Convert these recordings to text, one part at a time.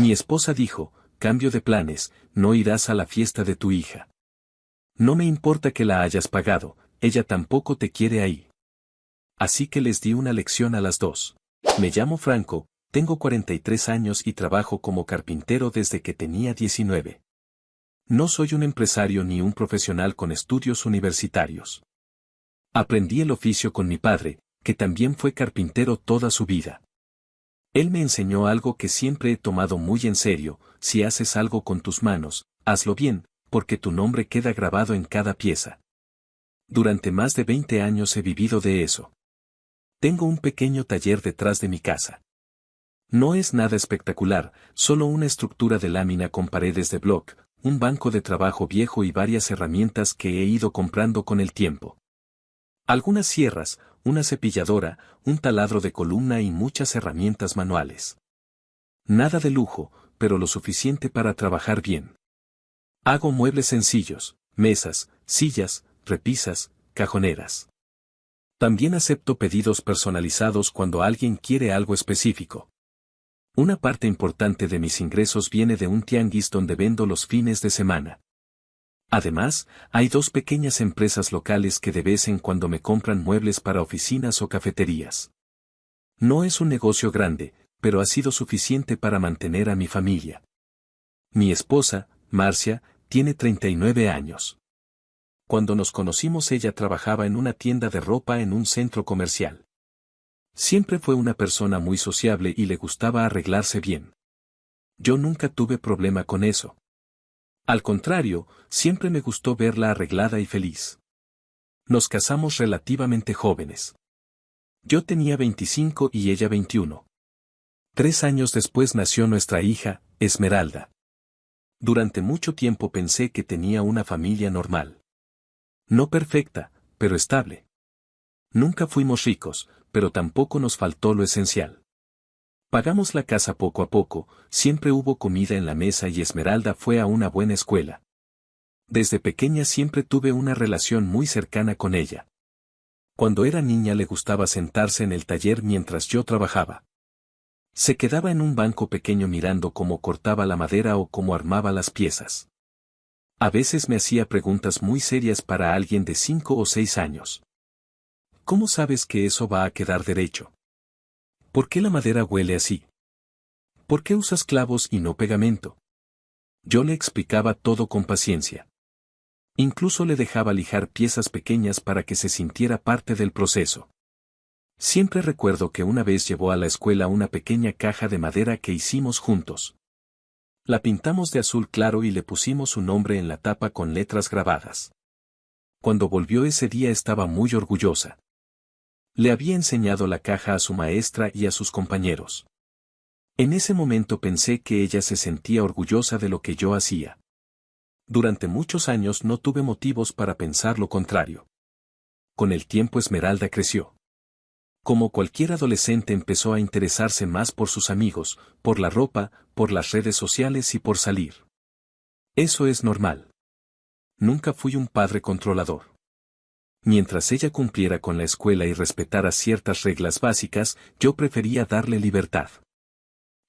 Mi esposa dijo, cambio de planes, no irás a la fiesta de tu hija. No me importa que la hayas pagado, ella tampoco te quiere ahí. Así que les di una lección a las dos. Me llamo Franco, tengo 43 años y trabajo como carpintero desde que tenía 19. No soy un empresario ni un profesional con estudios universitarios. Aprendí el oficio con mi padre, que también fue carpintero toda su vida. Él me enseñó algo que siempre he tomado muy en serio: si haces algo con tus manos, hazlo bien, porque tu nombre queda grabado en cada pieza. Durante más de 20 años he vivido de eso. Tengo un pequeño taller detrás de mi casa. No es nada espectacular, solo una estructura de lámina con paredes de bloc, un banco de trabajo viejo y varias herramientas que he ido comprando con el tiempo. Algunas sierras, una cepilladora, un taladro de columna y muchas herramientas manuales. Nada de lujo, pero lo suficiente para trabajar bien. Hago muebles sencillos, mesas, sillas, repisas, cajoneras. También acepto pedidos personalizados cuando alguien quiere algo específico. Una parte importante de mis ingresos viene de un tianguis donde vendo los fines de semana. Además, hay dos pequeñas empresas locales que de vez en cuando me compran muebles para oficinas o cafeterías. No es un negocio grande, pero ha sido suficiente para mantener a mi familia. Mi esposa, Marcia, tiene 39 años. Cuando nos conocimos ella trabajaba en una tienda de ropa en un centro comercial. Siempre fue una persona muy sociable y le gustaba arreglarse bien. Yo nunca tuve problema con eso. Al contrario, siempre me gustó verla arreglada y feliz. Nos casamos relativamente jóvenes. Yo tenía 25 y ella 21. 3 años después nació nuestra hija, Esmeralda. Durante mucho tiempo pensé que tenía una familia normal. No perfecta, pero estable. Nunca fuimos ricos, pero tampoco nos faltó lo esencial. Pagamos la casa poco a poco, siempre hubo comida en la mesa y Esmeralda fue a una buena escuela. Desde pequeña siempre tuve una relación muy cercana con ella. Cuando era niña le gustaba sentarse en el taller mientras yo trabajaba. Se quedaba en un banco pequeño mirando cómo cortaba la madera o cómo armaba las piezas. A veces me hacía preguntas muy serias para alguien de 5 o 6 años. ¿Cómo sabes que eso va a quedar derecho? ¿Por qué la madera huele así? ¿Por qué usas clavos y no pegamento? Yo le explicaba todo con paciencia. Incluso le dejaba lijar piezas pequeñas para que se sintiera parte del proceso. Siempre recuerdo que una vez llevó a la escuela una pequeña caja de madera que hicimos juntos. La pintamos de azul claro y le pusimos su nombre en la tapa con letras grabadas. Cuando volvió ese día estaba muy orgullosa. Le había enseñado la caja a su maestra y a sus compañeros. En ese momento pensé que ella se sentía orgullosa de lo que yo hacía. Durante muchos años no tuve motivos para pensar lo contrario. Con el tiempo Esmeralda creció. Como cualquier adolescente empezó a interesarse más por sus amigos, por la ropa, por las redes sociales y por salir. Eso es normal. Nunca fui un padre controlador. Mientras ella cumpliera con la escuela y respetara ciertas reglas básicas, yo prefería darle libertad.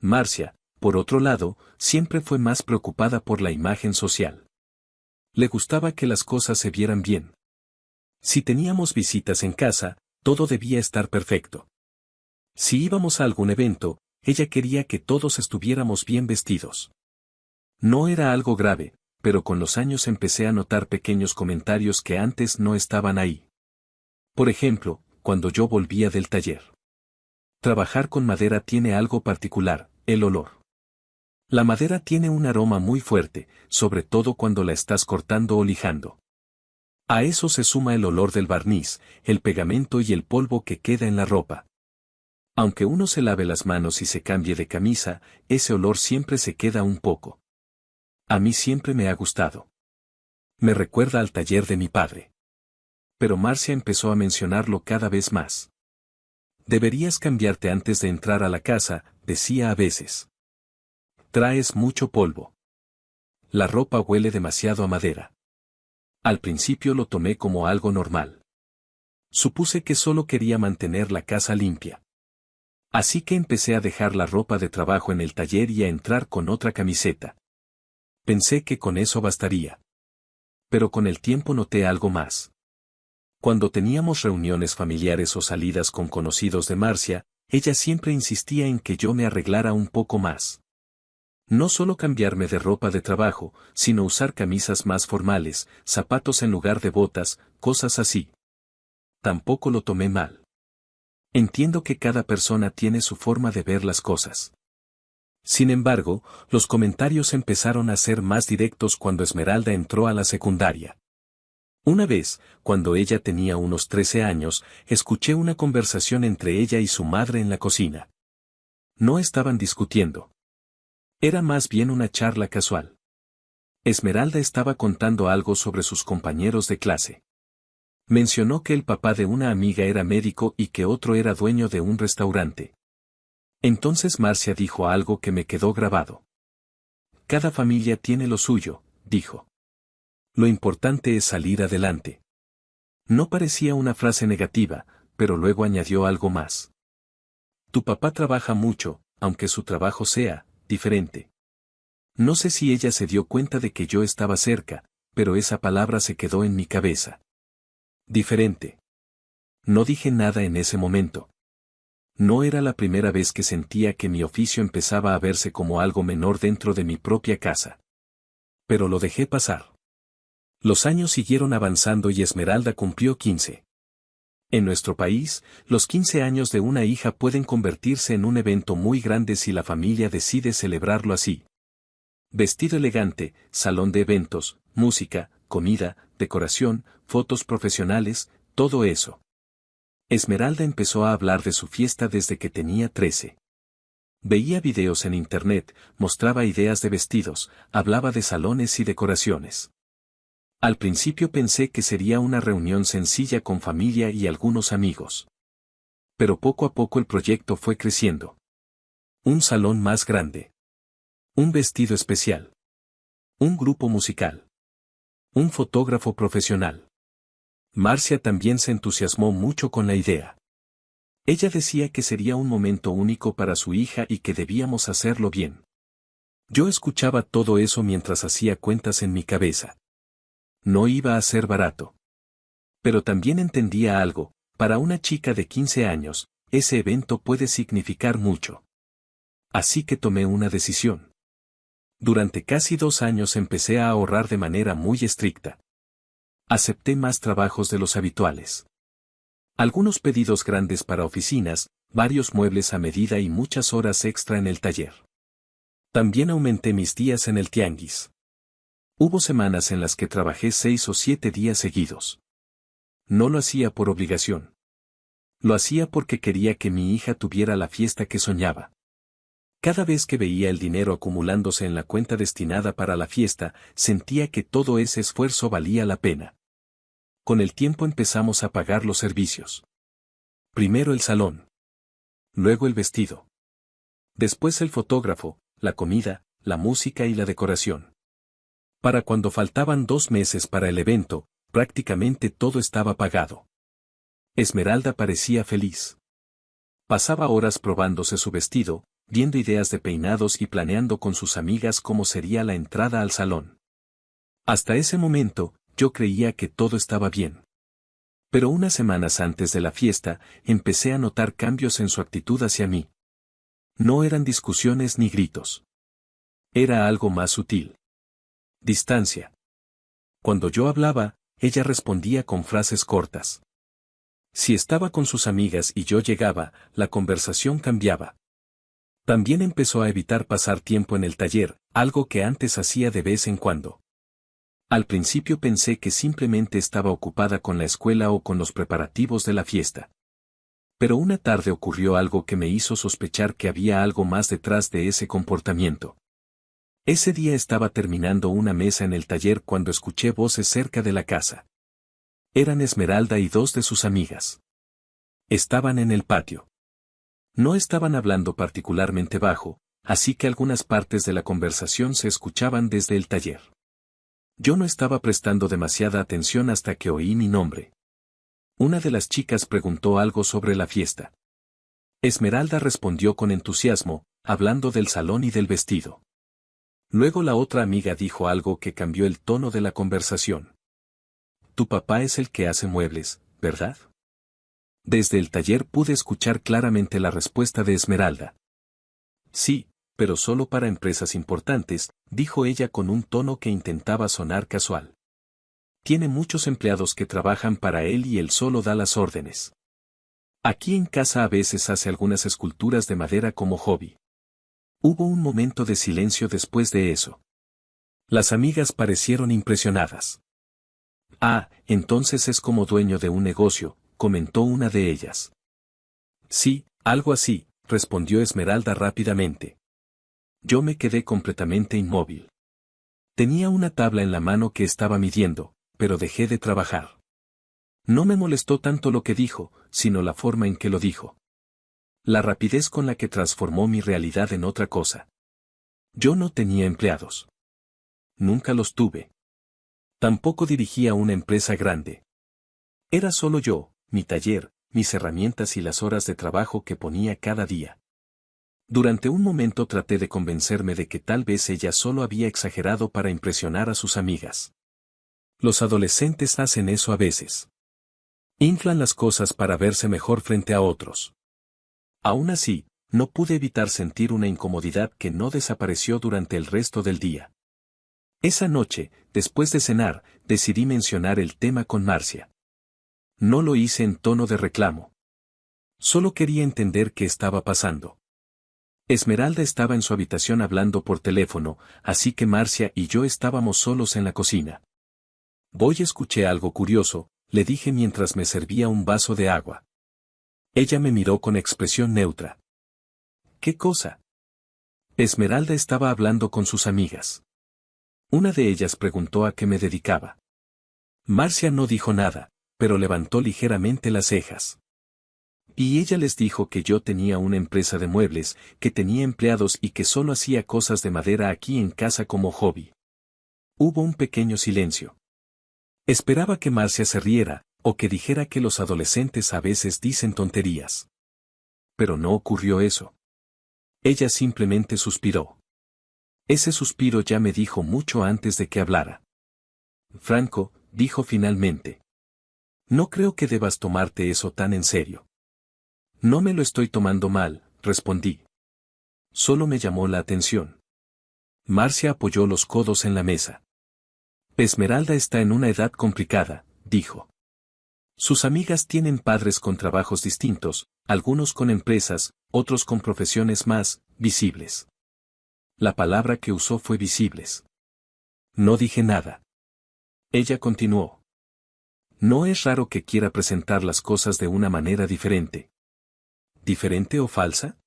Marcia, por otro lado, siempre fue más preocupada por la imagen social. Le gustaba que las cosas se vieran bien. Si teníamos visitas en casa, todo debía estar perfecto. Si íbamos a algún evento, ella quería que todos estuviéramos bien vestidos. No era algo grave, pero con los años empecé a notar pequeños comentarios que antes no estaban ahí. Por ejemplo, cuando yo volvía del taller. Trabajar con madera tiene algo particular, el olor. La madera tiene un aroma muy fuerte, sobre todo cuando la estás cortando o lijando. A eso se suma el olor del barniz, el pegamento y el polvo que queda en la ropa. Aunque uno se lave las manos y se cambie de camisa, ese olor siempre se queda un poco. A mí siempre me ha gustado. Me recuerda al taller de mi padre. Pero Marcia empezó a mencionarlo cada vez más. Deberías cambiarte antes de entrar a la casa, decía a veces. Traes mucho polvo. La ropa huele demasiado a madera. Al principio lo tomé como algo normal. Supuse que solo quería mantener la casa limpia. Así que empecé a dejar la ropa de trabajo en el taller y a entrar con otra camiseta. Pensé que con eso bastaría. Pero con el tiempo noté algo más. Cuando teníamos reuniones familiares o salidas con conocidos de Marcia, ella siempre insistía en que yo me arreglara un poco más. No solo cambiarme de ropa de trabajo, sino usar camisas más formales, zapatos en lugar de botas, cosas así. Tampoco lo tomé mal. Entiendo que cada persona tiene su forma de ver las cosas. Sin embargo, los comentarios empezaron a ser más directos cuando Esmeralda entró a la secundaria. Una vez, cuando ella tenía unos 13 años, escuché una conversación entre ella y su madre en la cocina. No estaban discutiendo. Era más bien una charla casual. Esmeralda estaba contando algo sobre sus compañeros de clase. Mencionó que el papá de una amiga era médico y que otro era dueño de un restaurante. Entonces Marcia dijo algo que me quedó grabado. Cada familia tiene lo suyo, dijo. Lo importante es salir adelante. No parecía una frase negativa, pero luego añadió algo más. Tu papá trabaja mucho, aunque su trabajo sea diferente. No sé si ella se dio cuenta de que yo estaba cerca, pero esa palabra se quedó en mi cabeza. Diferente. No dije nada en ese momento. No era la primera vez que sentía que mi oficio empezaba a verse como algo menor dentro de mi propia casa. Pero lo dejé pasar. Los años siguieron avanzando y Esmeralda cumplió 15. En nuestro país, los 15 años de una hija pueden convertirse en un evento muy grande si la familia decide celebrarlo así. Vestido elegante, salón de eventos, música, comida, decoración, fotos profesionales, todo eso. Esmeralda empezó a hablar de su fiesta desde que tenía 13. Veía videos en internet, mostraba ideas de vestidos, hablaba de salones y decoraciones. Al principio pensé que sería una reunión sencilla con familia y algunos amigos. Pero poco a poco el proyecto fue creciendo. Un salón más grande. Un vestido especial. Un grupo musical. Un fotógrafo profesional. Marcia también se entusiasmó mucho con la idea. Ella decía que sería un momento único para su hija y que debíamos hacerlo bien. Yo escuchaba todo eso mientras hacía cuentas en mi cabeza. No iba a ser barato. Pero también entendía algo, para una chica de 15 años, ese evento puede significar mucho. Así que tomé una decisión. Durante casi 2 años empecé a ahorrar de manera muy estricta. Acepté más trabajos de los habituales. Algunos pedidos grandes para oficinas, varios muebles a medida y muchas horas extra en el taller. También aumenté mis días en el tianguis. Hubo semanas en las que trabajé 6 o 7 días seguidos. No lo hacía por obligación. Lo hacía porque quería que mi hija tuviera la fiesta que soñaba. Cada vez que veía el dinero acumulándose en la cuenta destinada para la fiesta, sentía que todo ese esfuerzo valía la pena. Con el tiempo empezamos a pagar los servicios. Primero el salón. Luego el vestido. Después el fotógrafo, la comida, la música y la decoración. Para cuando faltaban 2 meses para el evento, prácticamente todo estaba pagado. Esmeralda parecía feliz. Pasaba horas probándose su vestido, viendo ideas de peinados y planeando con sus amigas cómo sería la entrada al salón. Hasta ese momento, yo creía que todo estaba bien. Pero unas semanas antes de la fiesta, empecé a notar cambios en su actitud hacia mí. No eran discusiones ni gritos. Era algo más sutil. Distancia. Cuando yo hablaba, ella respondía con frases cortas. Si estaba con sus amigas y yo llegaba, la conversación cambiaba. También empezó a evitar pasar tiempo en el taller, algo que antes hacía de vez en cuando. Al principio pensé que simplemente estaba ocupada con la escuela o con los preparativos de la fiesta. Pero una tarde ocurrió algo que me hizo sospechar que había algo más detrás de ese comportamiento. Ese día estaba terminando una mesa en el taller cuando escuché voces cerca de la casa. Eran Esmeralda y 2 de sus amigas. Estaban en el patio. No estaban hablando particularmente bajo, así que algunas partes de la conversación se escuchaban desde el taller. Yo no estaba prestando demasiada atención hasta que oí mi nombre. Una de las chicas preguntó algo sobre la fiesta. Esmeralda respondió con entusiasmo, hablando del salón y del vestido. Luego la otra amiga dijo algo que cambió el tono de la conversación. Tu papá es el que hace muebles, ¿verdad? Desde el taller pude escuchar claramente la respuesta de Esmeralda. Sí, pero solo para empresas importantes, dijo ella con un tono que intentaba sonar casual. Tiene muchos empleados que trabajan para él y él solo da las órdenes. Aquí en casa a veces hace algunas esculturas de madera como hobby. Hubo un momento de silencio después de eso. Las amigas parecieron impresionadas. Ah, entonces es como dueño de un negocio, comentó una de ellas. Sí, algo así, respondió Esmeralda rápidamente. Yo me quedé completamente inmóvil. Tenía una tabla en la mano que estaba midiendo, pero dejé de trabajar. No me molestó tanto lo que dijo, sino la forma en que lo dijo. La rapidez con la que transformó mi realidad en otra cosa. Yo no tenía empleados. Nunca los tuve. Tampoco dirigía una empresa grande. Era solo yo, mi taller, mis herramientas y las horas de trabajo que ponía cada día. Durante un momento traté de convencerme de que tal vez ella solo había exagerado para impresionar a sus amigas. Los adolescentes hacen eso a veces. Inflan las cosas para verse mejor frente a otros. Aún así, no pude evitar sentir una incomodidad que no desapareció durante el resto del día. Esa noche, después de cenar, decidí mencionar el tema con Marcia. No lo hice en tono de reclamo. Solo quería entender qué estaba pasando. Esmeralda estaba en su habitación hablando por teléfono, así que Marcia y yo estábamos solos en la cocina. Voy, escuché algo curioso, le dije mientras me servía un vaso de agua. Ella me miró con expresión neutra. ¿Qué cosa? Esmeralda estaba hablando con sus amigas. Una de ellas preguntó a qué me dedicaba. Marcia no dijo nada, pero levantó ligeramente las cejas. Y ella les dijo que yo tenía una empresa de muebles, que tenía empleados y que solo hacía cosas de madera aquí en casa como hobby. Hubo un pequeño silencio. Esperaba que Marcia se riera, o que dijera que los adolescentes a veces dicen tonterías. Pero no ocurrió eso. Ella simplemente suspiró. Ese suspiro ya me dijo mucho antes de que hablara. Franco, dijo finalmente. No creo que debas tomarte eso tan en serio. No me lo estoy tomando mal, respondí. Solo me llamó la atención. Marcia apoyó los codos en la mesa. Esmeralda está en una edad complicada, dijo. Sus amigas tienen padres con trabajos distintos, algunos con empresas, otros con profesiones más visibles. La palabra que usó fue visibles. No dije nada. Ella continuó. No es raro que quiera presentar las cosas de una manera diferente. ¿Diferente o falsa?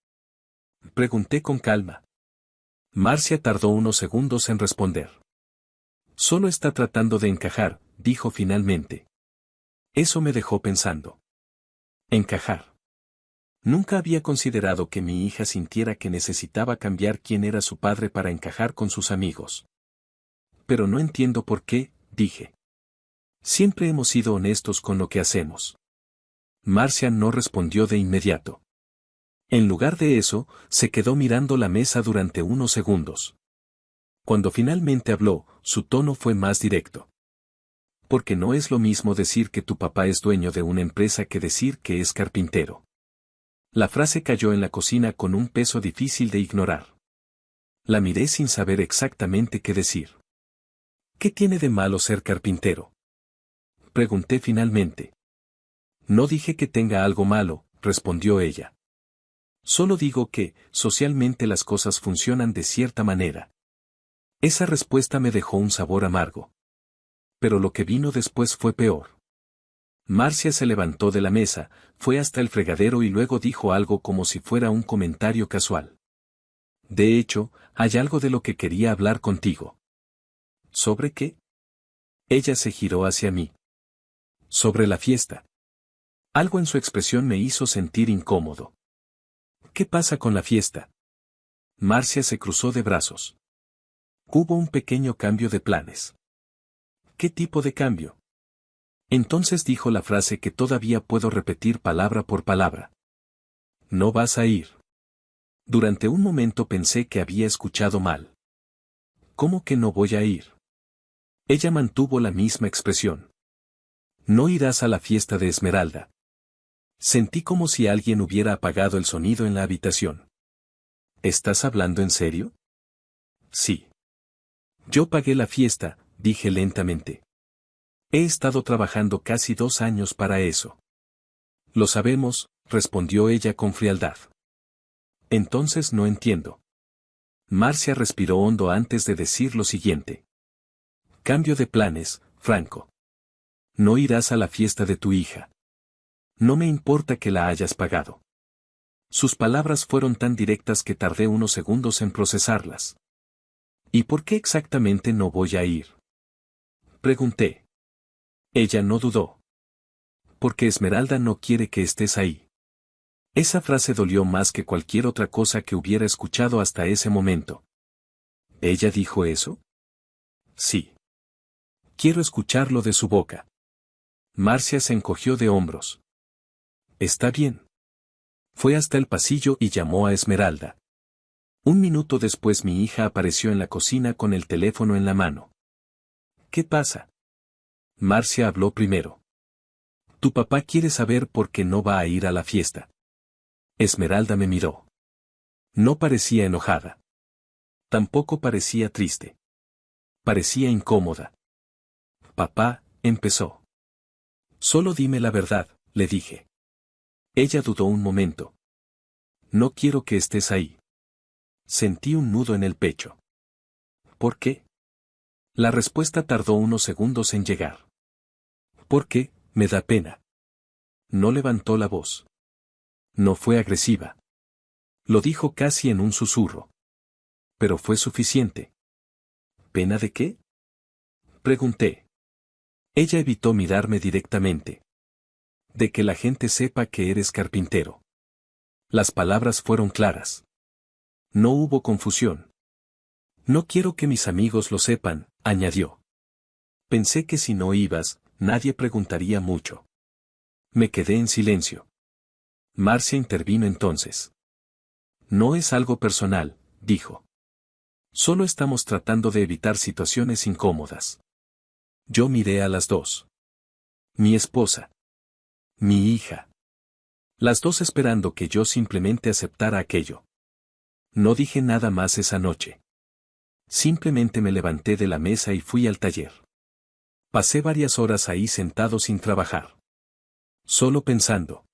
Pregunté con calma. Marcia tardó unos segundos en responder. Solo está tratando de encajar, dijo finalmente. Eso me dejó pensando. Encajar. Nunca había considerado que mi hija sintiera que necesitaba cambiar quién era su padre para encajar con sus amigos. Pero no entiendo por qué, dije. Siempre hemos sido honestos con lo que hacemos. Marcia no respondió de inmediato. En lugar de eso, se quedó mirando la mesa durante unos segundos. Cuando finalmente habló, su tono fue más directo. Porque no es lo mismo decir que tu papá es dueño de una empresa que decir que es carpintero. La frase cayó en la cocina con un peso difícil de ignorar. La miré sin saber exactamente qué decir. ¿Qué tiene de malo ser carpintero? Pregunté finalmente. No dije que tenga algo malo, respondió ella. Solo digo que, socialmente las cosas funcionan de cierta manera. Esa respuesta me dejó un sabor amargo. Pero lo que vino después fue peor. Marcia se levantó de la mesa, fue hasta el fregadero y luego dijo algo como si fuera un comentario casual. De hecho, hay algo de lo que quería hablar contigo. ¿Sobre qué? Ella se giró hacia mí. Sobre la fiesta. Algo en su expresión me hizo sentir incómodo. ¿Qué pasa con la fiesta? Marcia se cruzó de brazos. Hubo un pequeño cambio de planes. ¿Qué tipo de cambio? Entonces dijo la frase que todavía puedo repetir palabra por palabra. No vas a ir. Durante un momento pensé que había escuchado mal. ¿Cómo que no voy a ir? Ella mantuvo la misma expresión. No irás a la fiesta de Esmeralda. Sentí como si alguien hubiera apagado el sonido en la habitación. ¿Estás hablando en serio? Sí. Yo pagué la fiesta, dije lentamente. He estado trabajando casi 2 años para eso. Lo sabemos, respondió ella con frialdad. Entonces no entiendo. Marcia respiró hondo antes de decir lo siguiente. Cambio de planes, Franco. No irás a la fiesta de tu hija. No me importa que la hayas pagado. Sus palabras fueron tan directas que tardé unos segundos en procesarlas. ¿Y por qué exactamente no voy a ir? Pregunté. Ella no dudó. Porque Esmeralda no quiere que estés ahí. Esa frase dolió más que cualquier otra cosa que hubiera escuchado hasta ese momento. ¿Ella dijo eso? Sí. Quiero escucharlo de su boca. Marcia se encogió de hombros. Está bien. Fue hasta el pasillo y llamó a Esmeralda. 1 minuto después mi hija apareció en la cocina con el teléfono en la mano. ¿Qué pasa? Marcia habló primero. Tu papá quiere saber por qué no va a ir a la fiesta. Esmeralda me miró. No parecía enojada. Tampoco parecía triste. Parecía incómoda. Papá, empezó. Solo dime la verdad, le dije. Ella dudó un momento. No quiero que estés ahí. Sentí un nudo en el pecho. ¿Por qué? La respuesta tardó unos segundos en llegar. Porque, me da pena. No levantó la voz. No fue agresiva. Lo dijo casi en un susurro. Pero fue suficiente. ¿Pena de qué? Pregunté. Ella evitó mirarme directamente. De que la gente sepa que eres carpintero. Las palabras fueron claras. No hubo confusión. No quiero que mis amigos lo sepan, añadió. Pensé que si no ibas, nadie preguntaría mucho. Me quedé en silencio. Marcia intervino entonces. No es algo personal, dijo. Solo estamos tratando de evitar situaciones incómodas. Yo miré a las dos. Mi esposa. Mi hija. Las dos esperando que yo simplemente aceptara aquello. No dije nada más esa noche. Simplemente me levanté de la mesa y fui al taller. Pasé varias horas ahí sentado sin trabajar. Solo pensando.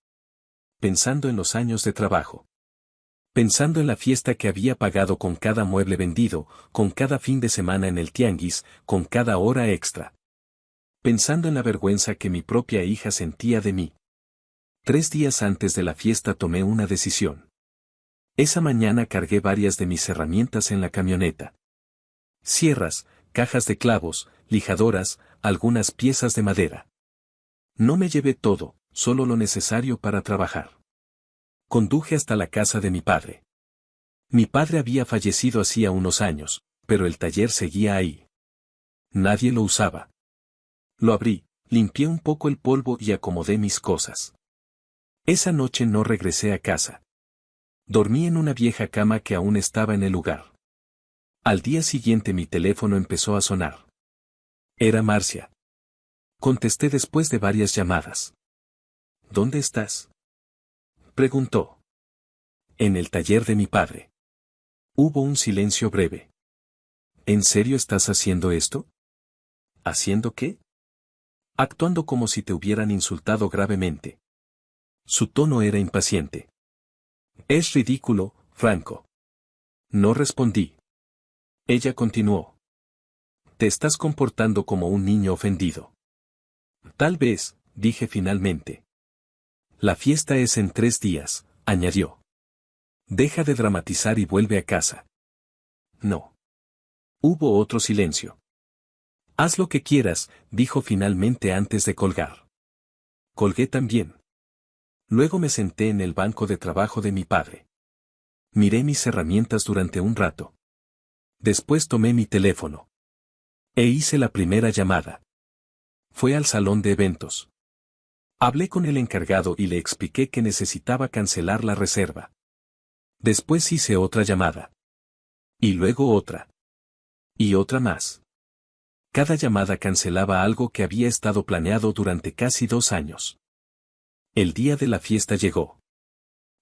Pensando en los años de trabajo. Pensando en la fiesta que había pagado con cada mueble vendido, con cada fin de semana en el tianguis, con cada hora extra. Pensando en la vergüenza que mi propia hija sentía de mí. 3 días antes de la fiesta tomé una decisión. Esa mañana cargué varias de mis herramientas en la camioneta. Sierras, cajas de clavos, lijadoras, algunas piezas de madera. No me llevé todo, solo lo necesario para trabajar. Conduje hasta la casa de mi padre. Mi padre había fallecido hacía unos años, pero el taller seguía ahí. Nadie lo usaba. Lo abrí, limpié un poco el polvo y acomodé mis cosas. Esa noche no regresé a casa. Dormí en una vieja cama que aún estaba en el lugar. Al día siguiente mi teléfono empezó a sonar. Era Marcia. Contesté después de varias llamadas. ¿Dónde estás? Preguntó. En el taller de mi padre. Hubo un silencio breve. ¿En serio estás haciendo esto? ¿Haciendo qué? Actuando como si te hubieran insultado gravemente. Su tono era impaciente. Es ridículo, Franco. No respondí. Ella continuó. Te estás comportando como un niño ofendido. Tal vez, dije finalmente. La fiesta es en 3 días, añadió. Deja de dramatizar y vuelve a casa. No. Hubo otro silencio. Haz lo que quieras, dijo finalmente antes de colgar. Colgué también. Luego me senté en el banco de trabajo de mi padre. Miré mis herramientas durante un rato. Después tomé mi teléfono. E hice la primera llamada. Fue al salón de eventos. Hablé con el encargado y le expliqué que necesitaba cancelar la reserva. Después hice otra llamada. Y luego otra. Y otra más. Cada llamada cancelaba algo que había estado planeado durante casi 2 años. El día de la fiesta llegó.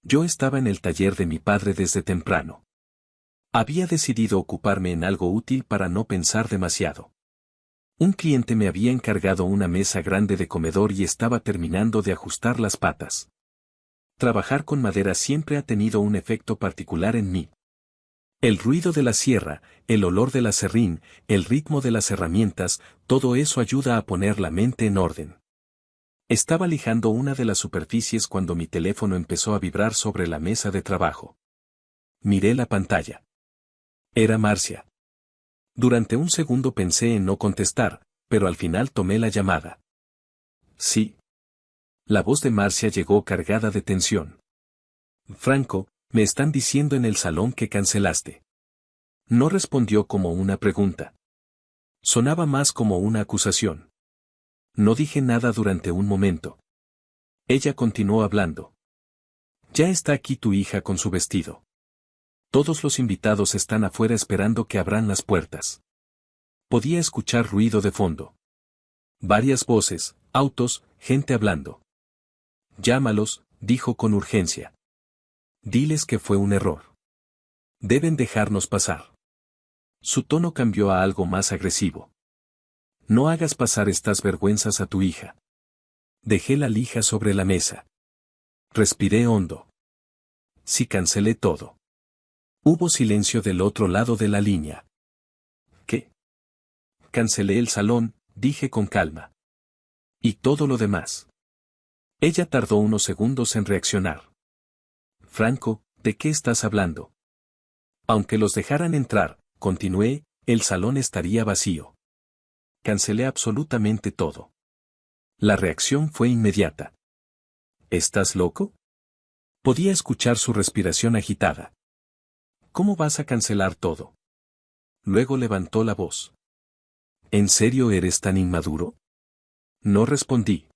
Yo estaba en el taller de mi padre desde temprano. Había decidido ocuparme en algo útil para no pensar demasiado. Un cliente me había encargado una mesa grande de comedor y estaba terminando de ajustar las patas. Trabajar con madera siempre ha tenido un efecto particular en mí. El ruido de la sierra, el olor del aserrín, el ritmo de las herramientas, todo eso ayuda a poner la mente en orden. Estaba lijando una de las superficies cuando mi teléfono empezó a vibrar sobre la mesa de trabajo. Miré la pantalla. Era Marcia. Durante un segundo pensé en no contestar, pero al final tomé la llamada. Sí. La voz de Marcia llegó cargada de tensión. Franco, me están diciendo en el salón que cancelaste. No respondió como una pregunta. Sonaba más como una acusación. No dije nada durante un momento. Ella continuó hablando. Ya está aquí tu hija con su vestido. Todos los invitados están afuera esperando que abran las puertas. Podía escuchar ruido de fondo. Varias voces, autos, gente hablando. Llámalos, dijo con urgencia. Diles que fue un error. Deben dejarnos pasar. Su tono cambió a algo más agresivo. No hagas pasar estas vergüenzas a tu hija. Dejé la lija sobre la mesa. Respiré hondo. Sí, cancelé todo. Hubo silencio del otro lado de la línea. ¿Qué? Cancelé el salón, dije con calma. Y todo lo demás. Ella tardó unos segundos en reaccionar. Franco, ¿de qué estás hablando? Aunque los dejaran entrar, continué, el salón estaría vacío. Cancelé absolutamente todo. La reacción fue inmediata. ¿Estás loco? Podía escuchar su respiración agitada. ¿Cómo vas a cancelar todo? Luego levantó la voz. ¿En serio eres tan inmaduro? No respondí.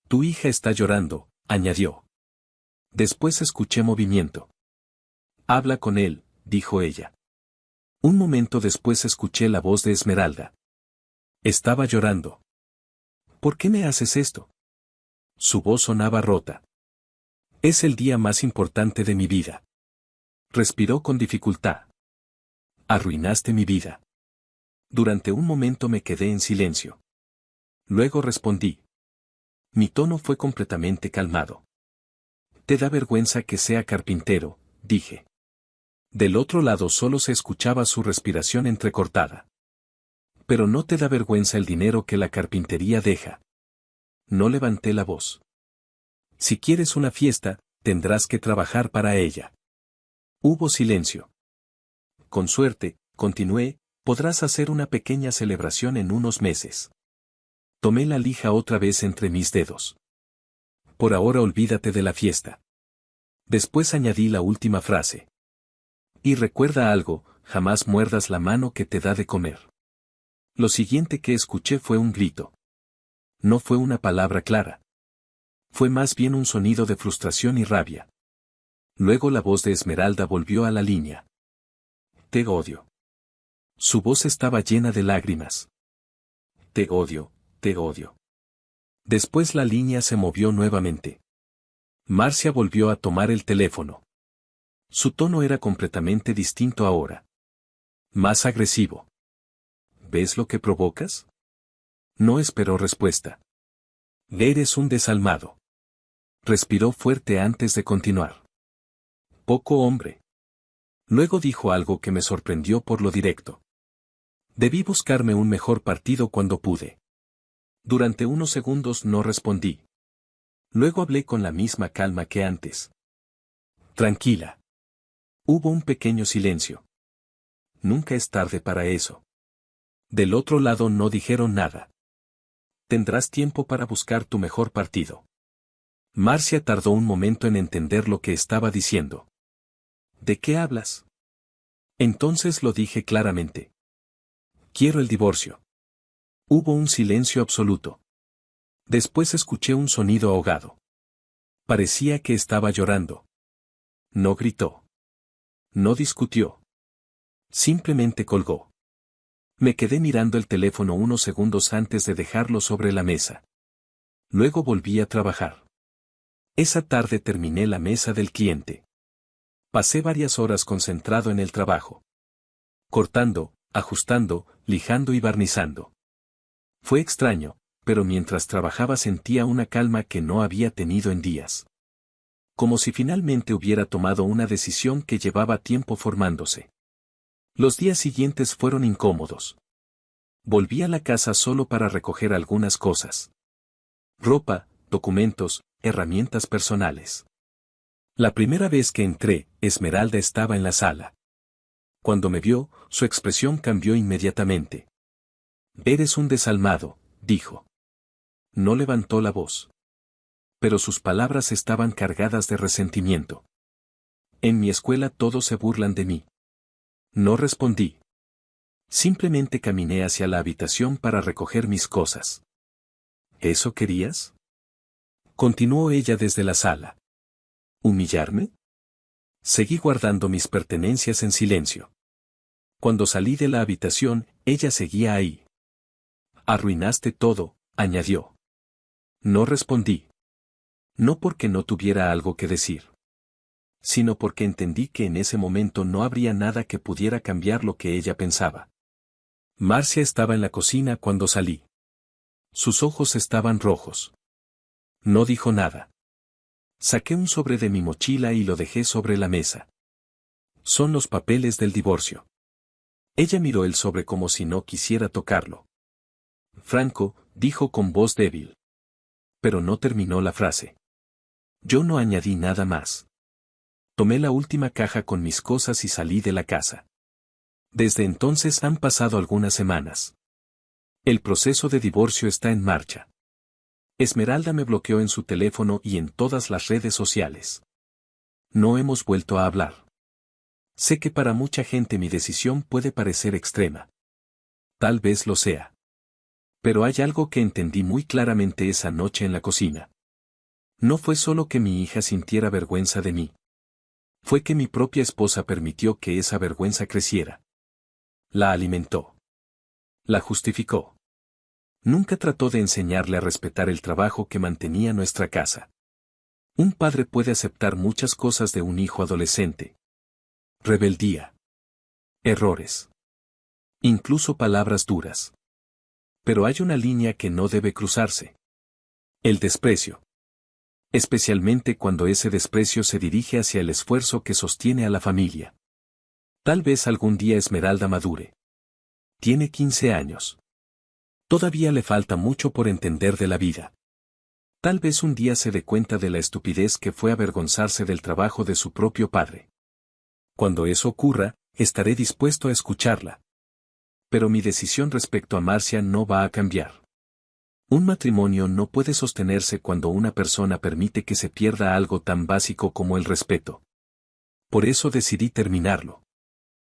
Tu hija está llorando, añadió. Después escuché movimiento. Habla con él, dijo ella. Un momento después escuché la voz de Esmeralda. Estaba llorando. ¿Por qué me haces esto? Su voz sonaba rota. Es el día más importante de mi vida. Respiró con dificultad. Arruinaste mi vida. Durante un momento me quedé en silencio. Luego respondí. Mi tono fue completamente calmado. Te da vergüenza que sea carpintero, dije. Del otro lado solo se escuchaba su respiración entrecortada. Pero no te da vergüenza el dinero que la carpintería deja. No levanté la voz. Si quieres una fiesta, tendrás que trabajar para ella. Hubo silencio. Con suerte, continué, podrás hacer una pequeña celebración en unos meses. Tomé la lija otra vez entre mis dedos. Por ahora olvídate de la fiesta. Después añadí la última frase. Y recuerda algo, jamás muerdas la mano que te da de comer. Lo siguiente que escuché fue un grito. No fue una palabra clara. Fue más bien un sonido de frustración y rabia. Luego la voz de Esmeralda volvió a la línea. Te odio. Su voz estaba llena de lágrimas. Te odio, te odio. Después la línea se movió nuevamente. Marcia volvió a tomar el teléfono. Su tono era completamente distinto ahora. Más agresivo. ¿Ves lo que provocas? No esperó respuesta. Eres un desalmado. Respiró fuerte antes de continuar. Poco hombre. Luego dijo algo que me sorprendió por lo directo. Debí buscarme un mejor partido cuando pude. Durante unos segundos no respondí. Luego hablé con la misma calma que antes. Tranquila. Hubo un pequeño silencio. Nunca es tarde para eso. Del otro lado no dijeron nada. Tendrás tiempo para buscar tu mejor partido. Marcia tardó un momento en entender lo que estaba diciendo. ¿De qué hablas? Entonces lo dije claramente. Quiero el divorcio. Hubo un silencio absoluto. Después escuché un sonido ahogado. Parecía que estaba llorando. No gritó. No discutió. Simplemente colgó. Me quedé mirando el teléfono unos segundos antes de dejarlo sobre la mesa. Luego volví a trabajar. Esa tarde terminé la mesa del cliente. Pasé varias horas concentrado en el trabajo. Cortando, ajustando, lijando y barnizando. Fue extraño, pero mientras trabajaba sentía una calma que no había tenido en días. Como si finalmente hubiera tomado una decisión que llevaba tiempo formándose. Los días siguientes fueron incómodos. Volví a la casa solo para recoger algunas cosas. Ropa, documentos, herramientas personales. La primera vez que entré, Esmeralda estaba en la sala. Cuando me vio, su expresión cambió inmediatamente. «Eres un desalmado», dijo. No levantó la voz. Pero sus palabras estaban cargadas de resentimiento. «En mi escuela todos se burlan de mí». No respondí. Simplemente caminé hacia la habitación para recoger mis cosas. ¿Eso querías?, continuó ella desde la sala. ¿Humillarme? Seguí guardando mis pertenencias en silencio. Cuando salí de la habitación, ella seguía ahí. «Arruinaste todo», añadió. No respondí. No porque no tuviera algo que decir, sino porque entendí que en ese momento no habría nada que pudiera cambiar lo que ella pensaba. Marcia estaba en la cocina cuando salí. Sus ojos estaban rojos. No dijo nada. Saqué un sobre de mi mochila y lo dejé sobre la mesa. Son los papeles del divorcio. Ella miró el sobre como si no quisiera tocarlo. Franco, dijo con voz débil. Pero no terminó la frase. Yo no añadí nada más. Tomé la última caja con mis cosas y salí de la casa. Desde entonces han pasado algunas semanas. El proceso de divorcio está en marcha. Esmeralda me bloqueó en su teléfono y en todas las redes sociales. No hemos vuelto a hablar. Sé que para mucha gente mi decisión puede parecer extrema. Tal vez lo sea. Pero hay algo que entendí muy claramente esa noche en la cocina. No fue solo que mi hija sintiera vergüenza de mí. Fue que mi propia esposa permitió que esa vergüenza creciera. La alimentó. La justificó. Nunca trató de enseñarle a respetar el trabajo que mantenía nuestra casa. Un padre puede aceptar muchas cosas de un hijo adolescente. Rebeldía. Errores. Incluso palabras duras. Pero hay una línea que no debe cruzarse. El desprecio. Especialmente cuando ese desprecio se dirige hacia el esfuerzo que sostiene a la familia. Tal vez algún día Esmeralda madure. Tiene 15 años. Todavía le falta mucho por entender de la vida. Tal vez un día se dé cuenta de la estupidez que fue avergonzarse del trabajo de su propio padre. Cuando eso ocurra, estaré dispuesto a escucharla. Pero mi decisión respecto a Marcia no va a cambiar. Un matrimonio no puede sostenerse cuando una persona permite que se pierda algo tan básico como el respeto. Por eso decidí terminarlo.